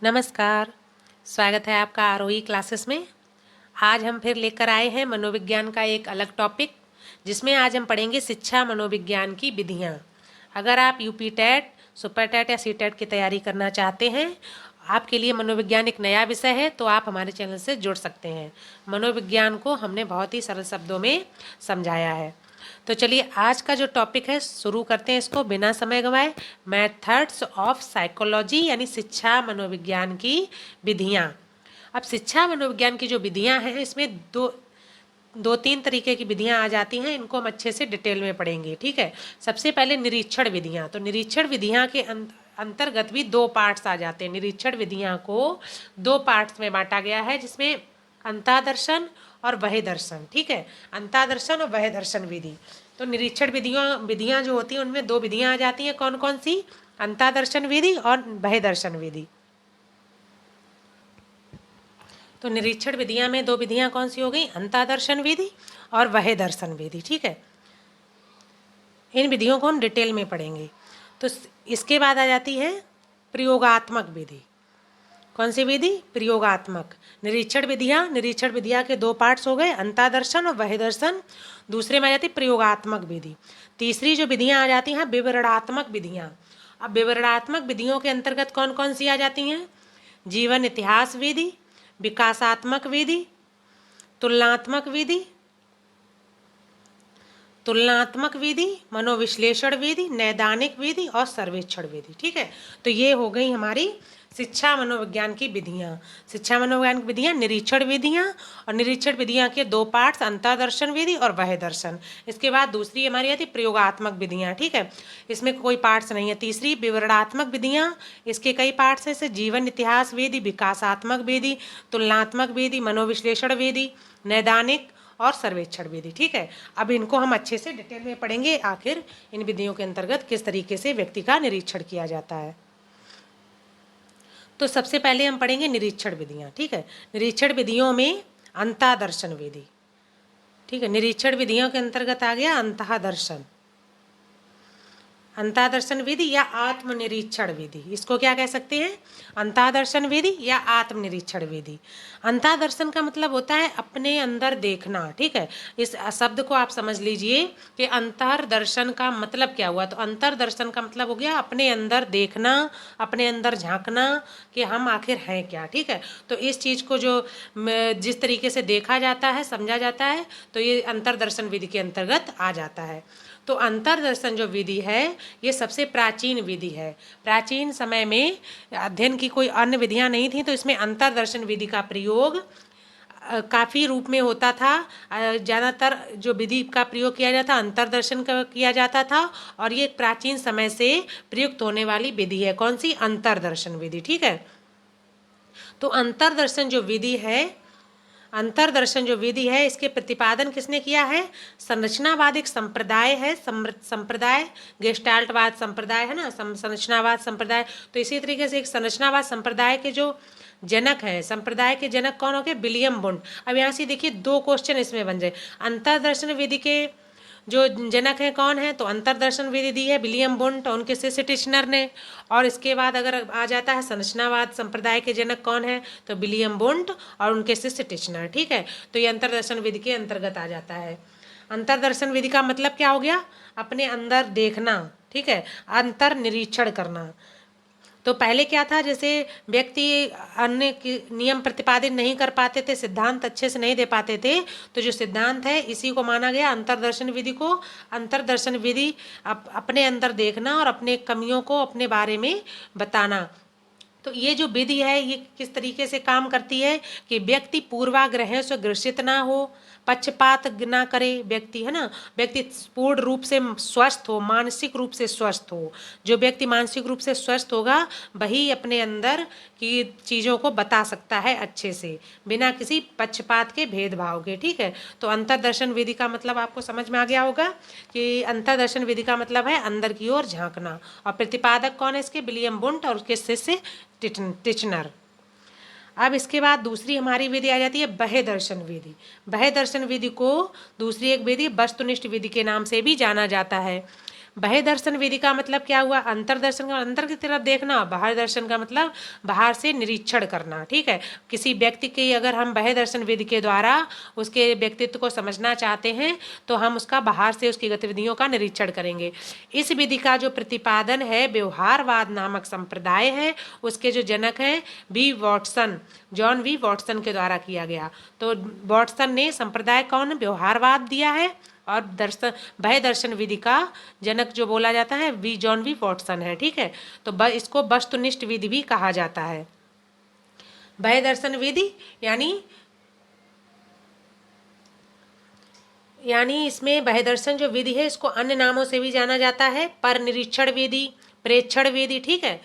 नमस्कार। स्वागत है आपका आरोही क्लासेस में। आज हम फिर लेकर आए हैं मनोविज्ञान का एक अलग टॉपिक, जिसमें आज हम पढ़ेंगे शिक्षा मनोविज्ञान की विधियाँ। अगर आप यूपी टेट, सुपर टेट या सी टेट की तैयारी करना चाहते हैं, आपके लिए मनोविज्ञान एक नया विषय है, तो आप हमारे चैनल से जुड़ सकते हैं। मनोविज्ञान को हमने बहुत ही सरल शब्दों में समझाया है। तो चलिए आज का जो टॉपिक है शुरू करते हैं इसको बिना समय गंवाए। मेथड्स ऑफ साइकोलॉजी यानी शिक्षा मनोविज्ञान की विधियाँ। अब शिक्षा मनोविज्ञान की जो विधियाँ हैं इसमें दो तीन तरीके की विधियाँ आ जाती हैं। इनको हम अच्छे से डिटेल में पढ़ेंगे, ठीक है। सबसे पहले निरीक्षण विधियाँ। तो निरीक्षण विधियाँ के अंतर्गत भी दो पार्ट्स आ जाते हैं। निरीक्षण विधियाँ को दो पार्ट्स में बांटा गया है, जिसमें अंतःदर्शन और बहिर्दर्शन, ठीक है। अंतःदर्शन और बहिर्दर्शन विधि। तो निरीक्षण विधियाँ जो होती हैं उनमें दो विधियाँ आ जाती हैं। कौन कौन सी? अंतःदर्शन विधि और बहिर्दर्शन विधि। तो निरीक्षण विधियाँ में दो विधियाँ कौन सी हो गई? अंतःदर्शन विधि और बहिर्दर्शन विधि, ठीक है। इन विधियों को हम डिटेल में पढ़ेंगे। तो इसके बाद आ जाती है प्रयोगात्मक विधि। कौन सी विधि? प्रयोगात्मक। निरीक्षण विधियाँ के दो पार्ट्स हो गए, अंतःदर्शन और बहिर्दर्शन। दूसरे में आ जाती प्रयोगात्मक विधि। तीसरी जो विधियाँ आ जाती हैं विवरणात्मक विधियाँ। अब विवरणात्मक विधियों के अंतर्गत कौन कौन सी आ जाती हैं? जीवन इतिहास विधि, विकासात्मक विधि, तुलनात्मक विधि, मनोविश्लेषण विधि, नैदानिक विधि और सर्वेक्षण विधि, ठीक है। तो ये हो गई हमारी शिक्षा मनोविज्ञान की विधियाँ। शिक्षा मनोविज्ञान की विधियाँ निरीक्षण विधियाँ, और निरीक्षण विधियाँ के दो पार्ट्स अंतःदर्शन विधि और बहिर्दर्शन। इसके बाद दूसरी हमारी आती प्रयोगात्मक विधियाँ, ठीक है। इसमें कोई पार्ट्स नहीं है। तीसरी विवरणात्मक विधियाँ, इसके कई पार्ट्स हैं, जैसे जीवन इतिहास विधि, विकासात्मक विधि, तुलनात्मक विधि, मनोविश्लेषण विधि, नैदानिक और सर्वेक्षण विधि, ठीक है। अब इनको हम अच्छे से डिटेल में पढ़ेंगे, आखिर इन विधियों के अंतर्गत किस तरीके से व्यक्ति का निरीक्षण किया जाता है। तो सबसे पहले हम पढ़ेंगे निरीक्षण विधियाँ, ठीक है। निरीक्षण विधियों में अंतःदर्शन विधि, ठीक है। निरीक्षण विधियों के अंतर्गत आ गया अंतःदर्शन, अंतःदर्शन विधि या आत्मनिरीक्षण विधि। इसको क्या कह सकते हैं? अंतःदर्शन विधि या आत्मनिरीक्षण विधि। अंतःदर्शन का मतलब होता है अपने अंदर देखना, ठीक है। इस शब्द को आप समझ लीजिए कि अंतर्दर्शन का मतलब क्या हुआ। तो अंतर्दर्शन का मतलब हो गया अपने अंदर देखना, अपने अंदर झांकना कि हम आखिर हैं क्या, ठीक है। तो इस चीज़ को जो जिस तरीके से देखा जाता है, समझा जाता है, तो ये अंतर्दर्शन विधि के अंतर्गत आ जाता है। तो अंतर्दर्शन जो विधि है ये सबसे प्राचीन विधि है। प्राचीन समय में अध्ययन की कोई अन्य विधियां नहीं थी, तो इसमें अंतर्दर्शन विधि का प्रयोग काफ़ी रूप में होता था। ज़्यादातर जो विधि का प्रयोग किया जाता अंतर्दर्शन का किया जाता था, और ये प्राचीन समय से प्रयुक्त होने वाली विधि है। कौन सी? अंतर्दर्शन विधि, ठीक है। तो अंतर्दर्शन जो विधि है इसके प्रतिपादन किसने किया है? संरचनावाद एक संप्रदाय है, संप्रदाय गेस्टाल्टवाद संप्रदाय है ना, संरचनावाद संप्रदाय। तो इसी तरीके से एक संरचनावाद संप्रदाय के जो जनक है, संप्रदाय के जनक कौन हो गए? William wound. अब यहाँ से देखिए दो क्वेश्चन इसमें बन जाए। अंतर्दर्शन विधि के जो जनक है कौन है? तो अंतर्दर्शन विधि दी है विलियम वुंड और उनके शिष्य टिश्नर ने। और इसके बाद अगर आ जाता है संरचनावाद संप्रदाय के जनक कौन है? तो विलियम वुंड और उनके शिष्य टिश्नर, ठीक है। तो ये अंतर्दर्शन विधि के अंतर्गत आ जाता है। अंतर्दर्शन विधि का मतलब क्या हो गया? अपने अंदर देखना, ठीक है, अंतर निरीक्षण करना। तो पहले क्या था, जैसे व्यक्ति अन्य नियम प्रतिपादित नहीं कर पाते थे, सिद्धांत अच्छे से नहीं दे पाते थे, तो जो सिद्धांत है इसी को माना गया अंतर्दर्शन विधि को। अंतर्दर्शन विधि अपने अंदर देखना और अपने कमियों को अपने बारे में बताना। तो ये जो विधि है ये किस तरीके से काम करती है कि व्यक्ति पूर्वाग्रहों से ग्रसित ना हो, पक्षपात ना करे व्यक्ति, है ना। व्यक्ति पूर्ण रूप से स्वस्थ हो, मानसिक रूप से स्वस्थ हो। जो व्यक्ति मानसिक रूप से स्वस्थ होगा वही अपने अंदर की चीज़ों को बता सकता है अच्छे से, बिना किसी पक्षपात के भेदभाव के, ठीक है। तो अंतर्दर्शन विधि का मतलब आपको समझ में आ गया होगा कि अंतर्दर्शन विधि का मतलब है अंदर की ओर झांकना। और प्रतिपादक कौन है इसके? विलियम वुंड और उसके शिष्य टिश्नर। अब इसके बाद दूसरी हमारी विधि आ जाती है बहिर्दर्शन विधि। बहिर्दर्शन विधि को दूसरी एक विधि वस्तुनिष्ठ विधि के नाम से भी जाना जाता है। बाह्य दर्शन विधि का मतलब क्या हुआ? अंतर्दर्शन का अंदर की तरफ देखना, बाहर दर्शन का मतलब बाहर से निरीक्षण करना। ठीक है, किसी व्यक्ति की अगर हम बाह्य दर्शन विधि के द्वारा उसके व्यक्तित्व को समझना चाहते हैं तो हम उसका बाहर से उसकी गतिविधियों का निरीक्षण करेंगे। इस विधि का जो प्रतिपादन है व्यवहारवाद नामक संप्रदाय है, उसके जो जनक हैं जॉन वी वॉटसन के द्वारा किया गया। तो वॉटसन ने संप्रदाय कौन? व्यवहारवाद दिया है, और बाह्य दर्शन विधि का जनक जो बोला जाता है जॉन वी वॉटसन है। ठीक है, तो इसको वस्तुनिष्ठ विधि भी कहा जाता है। बाह्य दर्शन विधि यानी इसमें बाह्य दर्शन जो विधि है इसको अन्य नामों से भी जाना जाता है, पर निरीक्षण विधि, प्रेक्षण विधि। ठीक है,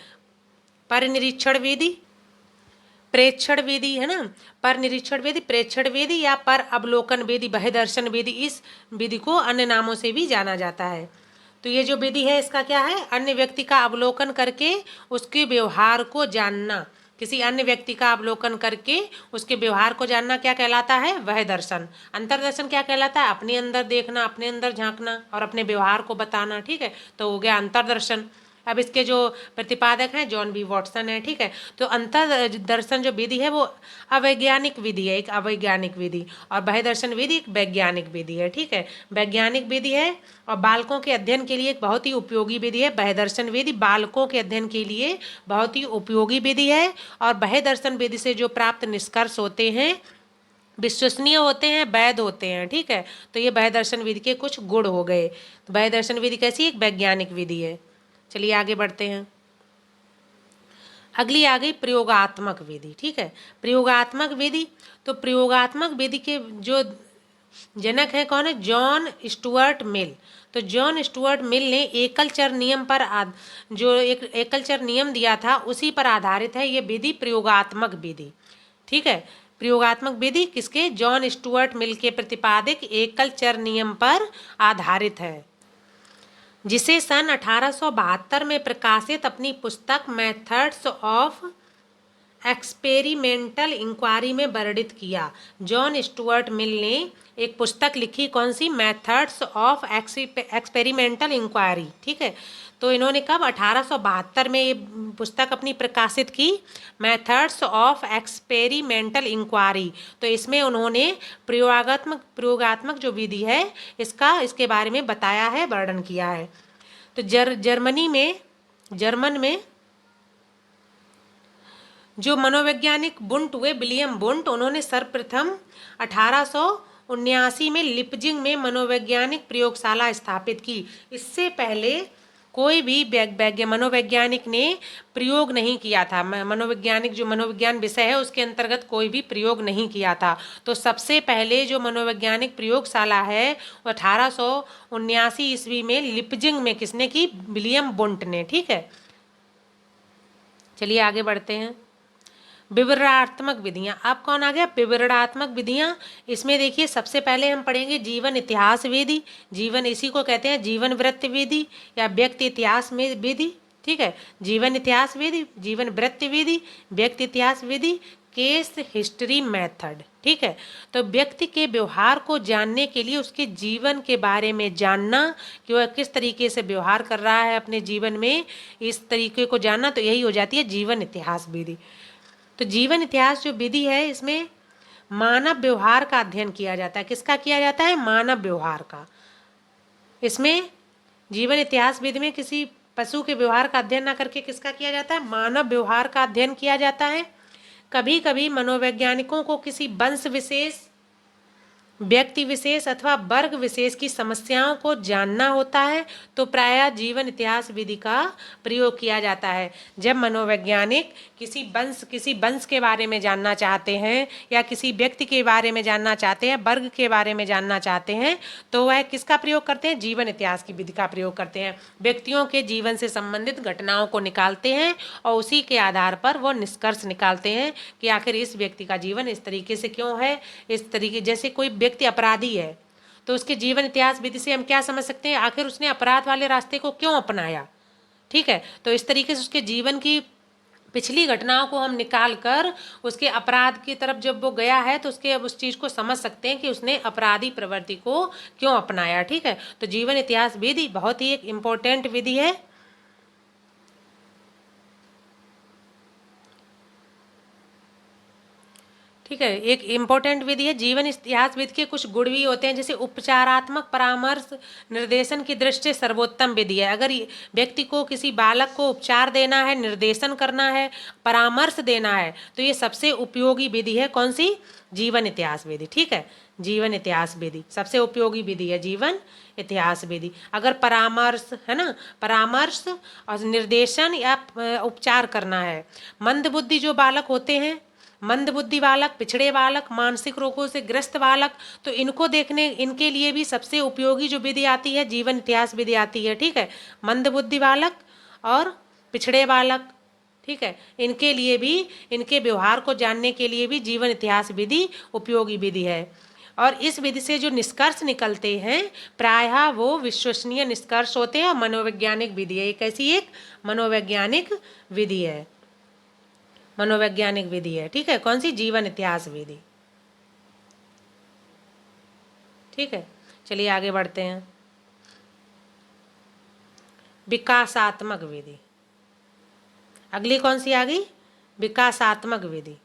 पर निरीक्षण विधि, प्रेक्षण विधि है ना, पर निरीक्षण विधि, प्रेक्षण विधि या पर अवलोकन विधि, बाह्य दर्शन विधि, इस विधि को अन्य नामों से भी जाना जाता है। तो ये जो विधि है इसका क्या है? अन्य व्यक्ति का अवलोकन करके उसके व्यवहार को जानना, किसी अन्य व्यक्ति का अवलोकन करके उसके व्यवहार को जानना क्या कहलाता है? वह दर्शन। अंतर्दर्शन क्या कहलाता है? अपने अंदर देखना, अपने अंदर झांकना और अपने व्यवहार को बताना। ठीक है, तो हो गया अंतर्दर्शन। अब इसके जो प्रतिपादक हैं जॉन बी वॉटसन है। ठीक है, तो अंतर दर्शन जो विधि है वो अवैज्ञानिक विधि है, एक अवैज्ञानिक विधि, और बाह्य दर्शन विधि एक वैज्ञानिक विधि है। ठीक है, वैज्ञानिक विधि है और बालकों के अध्ययन के लिए एक बहुत ही उपयोगी विधि है। बाह्य दर्शन विधि बालकों के अध्ययन के लिए बहुत ही उपयोगी विधि है, और बाह्य दर्शन विधि से जो प्राप्त निष्कर्ष होते हैं विश्वसनीय होते हैं, वैध होते हैं। ठीक है, तो ये बाह्य दर्शन विधि के कुछ गुण हो गए। तो बाह्य दर्शन विधि कैसी? एक वैज्ञानिक विधि है। चलिए आगे बढ़ते हैं। अगली आ गई प्रयोगात्मक विधि। ठीक है, प्रयोगात्मक विधि, तो प्रयोगात्मक विधि के जो जनक है कौन है? John Stuart Mill. तो जॉन स्टुअर्ट मिल ने एकल चर नियम पर जो एक एकल चर नियम दिया था उसी पर आधारित है ये विधि, प्रयोगात्मक विधि। ठीक है, प्रयोगात्मक विधि किसके? जॉन स्टुअर्ट मिल के प्रतिपादित एकल चर नियम पर आधारित है, जिसे सन 1872 में प्रकाशित अपनी पुस्तक मेथड्स ऑफ एक्सपेरिमेंटल इंक्वायरी में वर्णित किया। जॉन स्टुअर्ट मिल ने एक पुस्तक लिखी, कौन सी? Methods of experimental inquiry. ठीक है, तो इन्होंने कब? 1872 में ये पुस्तक अपनी प्रकाशित की, मेथड्स ऑफ एक्सपेरिमेंटल इंक्वायरी। तो इसमें उन्होंने प्रयोगात्मक जो विधि है इसके बारे में बताया है, वर्णन किया है। तो जर्मन में जो मनोवैज्ञानिक बुंट हुए, विलियम बुंट, उन्होंने सर्वप्रथम 1879 में लिपजिंग में मनोवैज्ञानिक प्रयोगशाला स्थापित की। इससे पहले कोई भी मनोवैज्ञानिक ने प्रयोग नहीं किया था। जो मनोविज्ञान विषय है उसके अंतर्गत कोई भी प्रयोग नहीं किया था। तो सबसे पहले जो मनोवैज्ञानिक प्रयोगशाला है वो 1879 ईस्वी में लिपजिंग में किसने की? विलियम बुंट ने। ठीक है, चलिए आगे बढ़ते हैं। विवरणात्मक विधियां, अब कौन आ गया? विवरणात्मक विधियां। इसमें देखिए सबसे पहले हम पढ़ेंगे जीवन इतिहास विधि। जीवन, इसी को कहते हैं जीवन वृत्त विधि या व्यक्ति इतिहास में विधि। ठीक है, जीवन इतिहास विधि, जीवन वृत्त विधि, व्यक्ति इतिहास विधि, केस हिस्ट्री मेथड। ठीक है, तो व्यक्ति के व्यवहार को जानने के लिए उसके जीवन के बारे में जानना कि वह किस तरीके से व्यवहार कर रहा है अपने जीवन में, इस तरीके को जानना, तो यही हो जाती है जीवन इतिहास विधि। तो जीवन इतिहास जो विधि है इसमें मानव व्यवहार का अध्ययन किया जाता है। किसका किया जाता है? मानव व्यवहार का। इसमें जीवन इतिहास विधि में किसी पशु के व्यवहार का अध्ययन न करके किसका किया जाता है? मानव व्यवहार का अध्ययन किया जाता है। कभी कभी मनोवैज्ञानिकों को किसी वंश विशेष, व्यक्ति विशेष अथवा वर्ग विशेष की समस्याओं को जानना होता है तो प्रायः जीवन इतिहास विधि का प्रयोग किया जाता है। जब मनोवैज्ञानिक किसी वंश के बारे में जानना चाहते हैं या किसी व्यक्ति के बारे में जानना चाहते हैं, वर्ग के बारे में जानना चाहते हैं, तो वह किसका प्रयोग करते हैं? जीवन इतिहास की विधि का प्रयोग करते हैं। व्यक्तियों के जीवन से संबंधित घटनाओं को निकालते हैं और उसी के आधार पर वो निष्कर्ष निकालते हैं कि आखिर इस व्यक्ति का जीवन इस तरीके से क्यों है। इस तरीके, जैसे कोई व्यक्ति अपराधी है तो उसके जीवन इतिहास विधि से हम क्या समझ सकते हैं? आखिर उसने अपराध वाले रास्ते को क्यों अपनाया। ठीक है, तो इस तरीके से उसके जीवन की पिछली घटनाओं को हम निकाल कर उसके अपराध की तरफ जब वो गया है तो उसके उस चीज़ को समझ सकते हैं कि उसने अपराधी प्रवृत्ति को क्यों अपनाया। ठीक है, तो जीवन इतिहास विधि बहुत ही एक इम्पोर्टेंट विधि है। ठीक है, एक इम्पोर्टेंट विधि है। जीवन इतिहास विधि के कुछ गुण भी होते हैं, जैसे उपचारात्मक परामर्श निर्देशन की दृष्टि से सर्वोत्तम विधि है। अगर व्यक्ति को किसी बालक को उपचार देना है, निर्देशन करना है, परामर्श देना है, तो ये सबसे उपयोगी विधि है। कौन सी? जीवन इतिहास विधि। ठीक है, जीवन इतिहास विधि सबसे उपयोगी विधि है, जीवन इतिहास विधि। अगर परामर्श है ना, परामर्श और निर्देशन या उपचार करना है, मंद बुद्धि जो बालक होते हैं, मंद बुद्धि बालक, पिछड़े बालक, मानसिक रोगों से ग्रस्त बालक, तो इनको देखने, इनके लिए भी सबसे उपयोगी जो विधि आती है, जीवन इतिहास विधि आती है। ठीक है, मंद बुद्धि बालक और पिछड़े बालक, ठीक है, इनके लिए भी, इनके व्यवहार को जानने के लिए भी जीवन इतिहास विधि उपयोगी विधि है। और इस विधि से जो निष्कर्ष निकलते हैं प्रायः वो विश्वसनीय निष्कर्ष होते हैं और मनोवैज्ञानिक विधि है। एक ऐसी एक मनोवैज्ञानिक विधि है, मनोवैज्ञानिक विधि है। ठीक है, कौन सी? जीवन इतिहास विधि। ठीक है, चलिए आगे बढ़ते हैं। विकासात्मक विधि, अगली कौन सी आ गई? विकासात्मक विधि।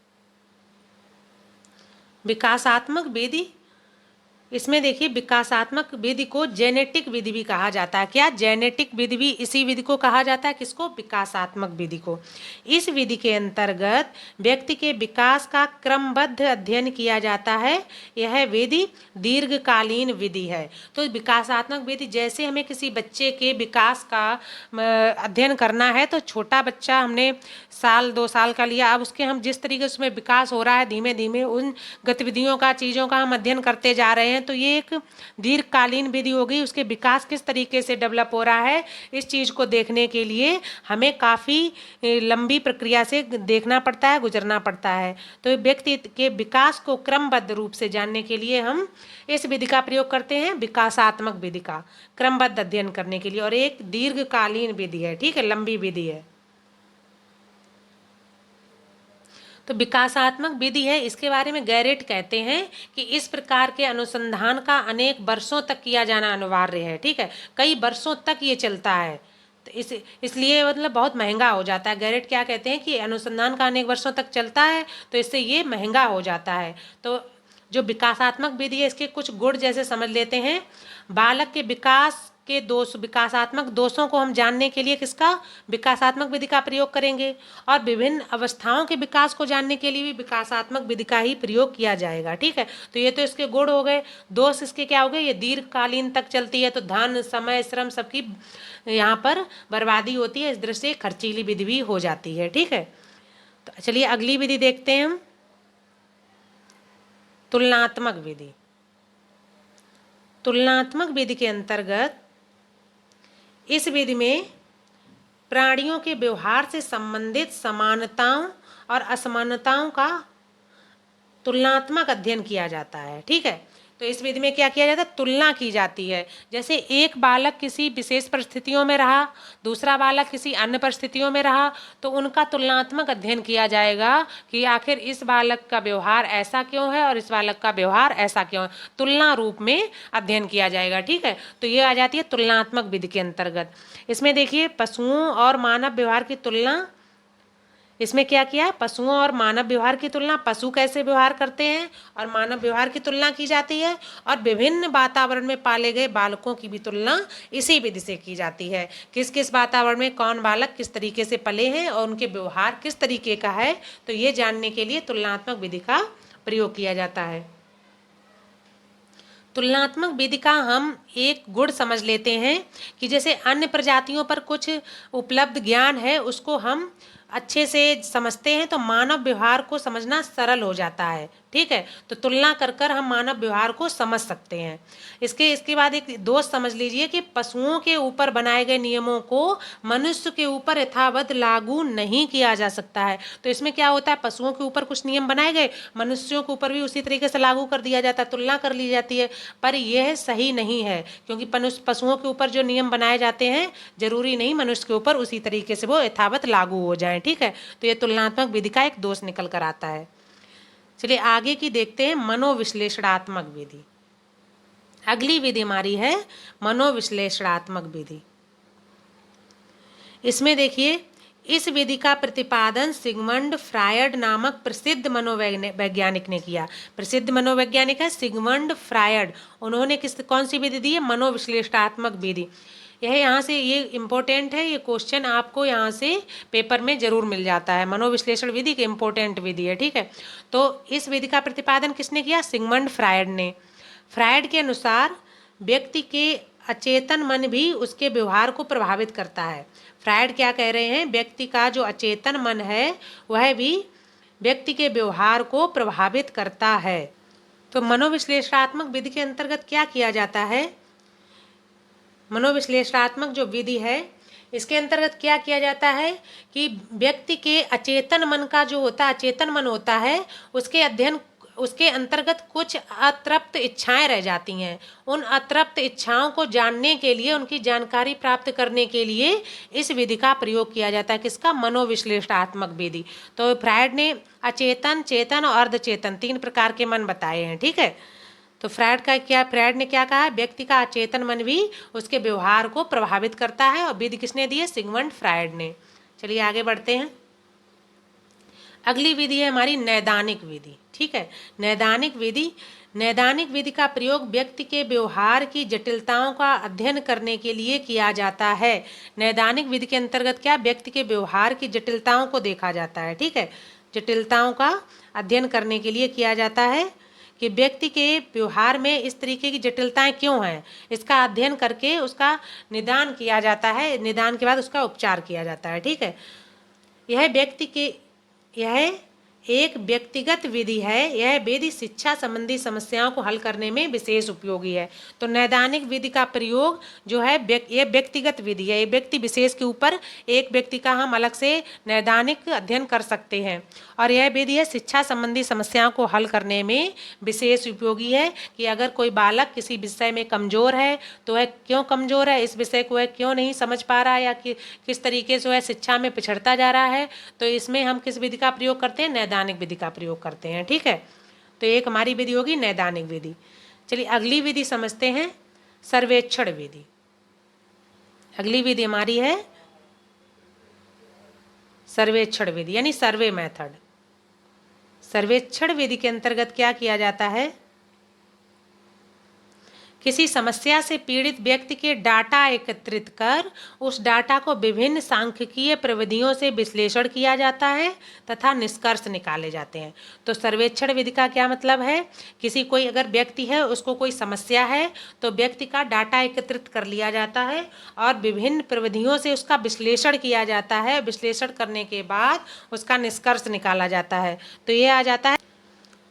विकासात्मक विधि, इसमें देखिए विकासात्मक विधि को जेनेटिक विधि भी कहा जाता है। क्या? जेनेटिक विधि भी इसी विधि को कहा जाता है। किसको? विकासात्मक विधि को। इस विधि के अंतर्गत व्यक्ति के विकास का क्रमबद्ध अध्ययन किया जाता है। यह विधि दीर्घकालीन विधि है। तो विकासात्मक विधि, जैसे हमें किसी बच्चे के विकास का अध्ययन करना है, तो छोटा बच्चा हमने साल 2 साल का लिया, अब उसके हम जिस तरीके से उसमें विकास हो रहा है, धीमे धीमे उन गतिविधियों का, चीज़ों का हम अध्ययन करते जा रहे हैं, तो ये एक दीर्घकालीन विधि हो गई। उसके विकास किस तरीके से डेवलप हो रहा है, इस चीज़ को देखने के लिए हमें काफ़ी लंबी प्रक्रिया से देखना पड़ता है, गुजरना पड़ता है। तो व्यक्ति के विकास को क्रमबद्ध रूप से जानने के लिए हम इस विधि का प्रयोग करते हैं, विकासात्मक विधि का क्रमबद्ध अध्ययन करने के लिए। और एक दीर्घकालीन विधि है। ठीक है, लंबी विधि है। तो विकासात्मक विधि है, इसके बारे में गैरेट कहते हैं कि इस प्रकार के अनुसंधान का अनेक वर्षों तक किया जाना अनिवार्य है। ठीक है, कई वर्षों तक ये चलता है, तो इसलिए मतलब बहुत महंगा हो जाता है। गैरेट क्या कहते हैं कि अनुसंधान का अनेक वर्षों तक चलता है, तो इससे ये महंगा हो जाता है। तो जो विकासात्मक विधि है, इसके कुछ गुण जैसे समझ लेते हैं। बालक के विकास के दोष, विकासात्मक दोषों को हम जानने के लिए किसका? विकासात्मक विधि का प्रयोग करेंगे। और विभिन्न अवस्थाओं के विकास को जानने के लिए भी विकासात्मक विधि का ही प्रयोग किया जाएगा। ठीक है, तो ये तो इसके गुण हो गए। दोष इसके क्या हो गए? ये दीर्घकालीन तक चलती है, तो धन, समय, श्रम सबकी यहाँ पर बर्बादी होती है। इस दृष्टि से खर्चीली विधि भी हो जाती है। ठीक है, तो चलिए अगली विधि देखते हैं हम, तुलनात्मक विधि। तुलनात्मक विधि के अंतर्गत इस विधि में प्राणियों के व्यवहार से संबंधित समानताओं और असमानताओं का तुलनात्मक अध्ययन किया जाता है। ठीक है, तो इस विधि में क्या किया जाता है? तुलना की जाती है। जैसे एक बालक किसी विशेष परिस्थितियों में रहा, दूसरा बालक किसी अन्य परिस्थितियों में रहा, तो उनका तुलनात्मक अध्ययन किया जाएगा कि आखिर इस बालक का व्यवहार ऐसा क्यों है और इस बालक का व्यवहार ऐसा क्यों है। तुलना रूप में अध्ययन किया जाएगा। ठीक है, तो ये आ जाती है तुलनात्मक विधि के अंतर्गत। इसमें देखिए पशुओं और मानव व्यवहार की तुलना, इसमें क्या किया? पशुओं और मानव व्यवहार की तुलना, पशु कैसे व्यवहार करते हैं और मानव व्यवहार की तुलना की जाती है। और विभिन्न वातावरण में पाले गए बालकों की भी तुलना इसी विधि से की जाती है। किस किस वातावरण में कौन बालक किस तरीके से पले हैं और उनके व्यवहार किस तरीके का है, तो ये जानने के लिए तुलनात्मक विधि का प्रयोग किया जाता है। तुलनात्मक विधि का हम एक गुण समझ लेते हैं कि जैसे अन्य प्रजातियों पर कुछ उपलब्ध ज्ञान है, उसको हम अच्छे से समझते हैं, तो मानव व्यवहार को समझना सरल हो जाता है। ठीक है। तो तुलना कर कर हम मानव व्यवहार को समझ सकते हैं। इसके बाद एक दोष समझ लीजिए कि पशुओं के ऊपर बनाए गए नियमों को मनुष्य के ऊपर यथावत लागू नहीं किया जा सकता है। तो इसमें क्या होता है, पशुओं के ऊपर कुछ नियम बनाए गए, मनुष्यों के ऊपर भी उसी तरीके से लागू कर दिया जाता है, तुलना कर ली जाती है। पर यह सही नहीं है, क्योंकि पशुओं के ऊपर जो नियम बनाए जाते हैं जरूरी नहीं मनुष्य के ऊपर उसी तरीके से वो यथावत लागू हो जाए। ठीक है। तो ये तुलनात्मक विधि का एक दोष निकल कर आता है। चलिए आगे की देखते हैं, मनोविश्लेषणात्मक विधि। अगली विधि हमारी है मनोविश्लेषणात्मक विधि। इसमें देखिए, इस विधि का प्रतिपादन सिगमंड फ्रायड नामक प्रसिद्ध मनोवैज्ञानिक ने किया। प्रसिद्ध मनोवैज्ञानिक है सिगमंड फ्रायड। उन्होंने कौन सी विधि दी है, मनोविश्लेषणात्मक विधि। यह यहाँ से ये इम्पोर्टेंट है, ये क्वेश्चन आपको यहाँ से पेपर में जरूर मिल जाता है। मनोविश्लेषण विधि की इम्पोर्टेंट विधि है। ठीक है। तो इस विधि का प्रतिपादन किसने किया, सिगमंड फ्रायड ने। फ्रायड के अनुसार व्यक्ति के अचेतन मन भी उसके व्यवहार को प्रभावित करता है। फ्रायड क्या कह रहे हैं, व्यक्ति का जो अचेतन मन है वह भी व्यक्ति के व्यवहार को प्रभावित करता है। तो मनोविश्लेषणात्मक विधि के अंतर्गत क्या किया जाता है, मनोविश्लेषणात्मक जो विधि है इसके अंतर्गत क्या किया जाता है कि व्यक्ति के अचेतन मन का जो होता है, अचेतन मन होता है, उसके अंतर्गत कुछ अतृप्त इच्छाएं रह जाती हैं। उन अतृप्त इच्छाओं को जानने के लिए, उनकी जानकारी प्राप्त करने के लिए इस विधि का प्रयोग किया जाता है। किसका, मनोविश्लेषणात्मक विधि। तो फ्रायड ने अचेतन, चेतन और अर्धचेतन 3 प्रकार के मन बताए हैं। ठीक है। तो फ्रायड ने क्या कहा, व्यक्ति का अचेतन मन भी उसके व्यवहार को प्रभावित करता है, और विधि किसने दी है, सिगमंड फ्रायड ने। चलिए आगे बढ़ते हैं। अगली विधि है हमारी नैदानिक विधि। ठीक है। नैदानिक विधि का प्रयोग व्यक्ति के व्यवहार की जटिलताओं का अध्ययन करने के लिए किया जाता है। नैदानिक विधि के अंतर्गत क्या, व्यक्ति के व्यवहार की जटिलताओं को देखा जाता है। ठीक है। जटिलताओं का अध्ययन करने के लिए किया जाता है कि व्यक्ति के व्यवहार में इस तरीके की जटिलताएं क्यों हैं, इसका अध्ययन करके उसका निदान किया जाता है। निदान के बाद उसका उपचार किया जाता है। ठीक है। यह एक व्यक्तिगत विधि है। यह विधि शिक्षा संबंधी समस्याओं को हल करने में विशेष उपयोगी है। तो नैदानिक विधि का प्रयोग जो है यह व्यक्तिगत विधि है। ये व्यक्ति विशेष के ऊपर एक व्यक्ति का हम अलग से नैदानिक अध्ययन कर सकते हैं, और यह विधि है शिक्षा संबंधी समस्याओं को हल करने में विशेष उपयोगी है। कि अगर कोई बालक किसी विषय में कमजोर है तो वह क्यों कमजोर है, इस विषय को वह क्यों नहीं समझ पा रहा है, या किस तरीके से वह शिक्षा में पिछड़ता जा रहा है, तो इसमें हम किस विधि का प्रयोग करते हैं, नैदानिक विधि का प्रयोग करते हैं। ठीक है। तो एक हमारी विधि होगी नैदानिक विधि। चलिए अगली विधि समझते हैं, सर्वेक्षण विधि। अगली विधि हमारी है सर्वेक्षण विधि, यानी सर्वे मेथड। सर्वेक्षण विधि के अंतर्गत क्या किया जाता है, किसी समस्या से पीड़ित व्यक्ति के डाटा एकत्रित कर उस डाटा को विभिन्न सांख्यिकीय प्रविधियों से विश्लेषण किया जाता है तथा निष्कर्ष निकाले जाते हैं। तो सर्वेक्षण विधि का क्या मतलब है, कोई अगर व्यक्ति है, उसको कोई समस्या है, तो व्यक्ति का डाटा एकत्रित कर लिया जाता है और विभिन्न प्रविधियों से उसका विश्लेषण किया जाता है। विश्लेषण करने के बाद उसका निष्कर्ष निकाला जाता है। तो ये आ जाता है,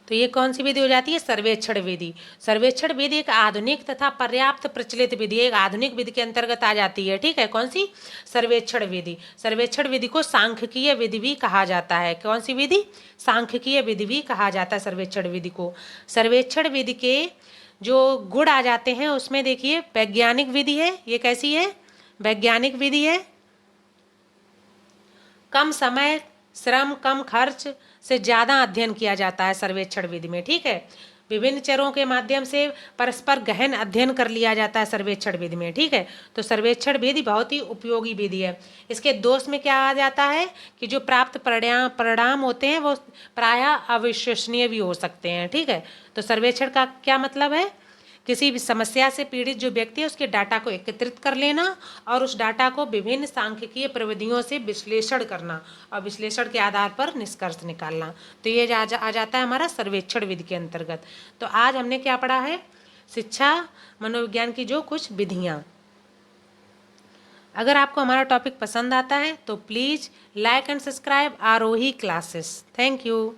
तो ये कौन सी विधि हो जाती है, सर्वेक्षण विधि। सर्वेक्षण विधि एक आधुनिक तथा पर्याप्त प्रचलित विधि, एक आधुनिक विधि के अंतर्गत आ जाती है। ठीक है। कौन सी, सर्वेक्षण विधि। सर्वेक्षण विधि को सांख्यिकीय विधि भी कहा जाता है। कौन सी विधि, सांख्यिकीय विधि भी कहा जाता है सर्वेक्षण विधि को। सर्वेक्षण विधि के जो गुण आ जाते हैं उसमें देखिए, वैज्ञानिक विधि है। ये कैसी है, वैज्ञानिक विधि है। कम समय, श्रम, कम खर्च से ज़्यादा अध्ययन किया जाता है सर्वेक्षण विधि में। ठीक है। विभिन्न चरों के माध्यम से परस्पर गहन अध्ययन कर लिया जाता है सर्वेक्षण विधि में। ठीक है। तो सर्वेक्षण विधि बहुत ही उपयोगी विधि है। इसके दोष में क्या आ जाता है कि जो प्राप्त परिणाम होते हैं वो प्रायः अविश्वसनीय भी हो सकते हैं। ठीक है। तो सर्वेक्षण का क्या मतलब है, किसी भी समस्या से पीड़ित जो व्यक्ति है उसके डाटा को एकत्रित कर लेना और उस डाटा को विभिन्न सांख्यिकीय प्रविधियों से विश्लेषण करना और विश्लेषण के आधार पर निष्कर्ष निकालना। तो ये आ जाता है हमारा सर्वेक्षण विधि के अंतर्गत। तो आज हमने क्या पढ़ा है, शिक्षा मनोविज्ञान की जो कुछ विधियाँ। अगर आपको हमारा टॉपिक पसंद आता है तो please like and subscribe Arohi classes. Thank you.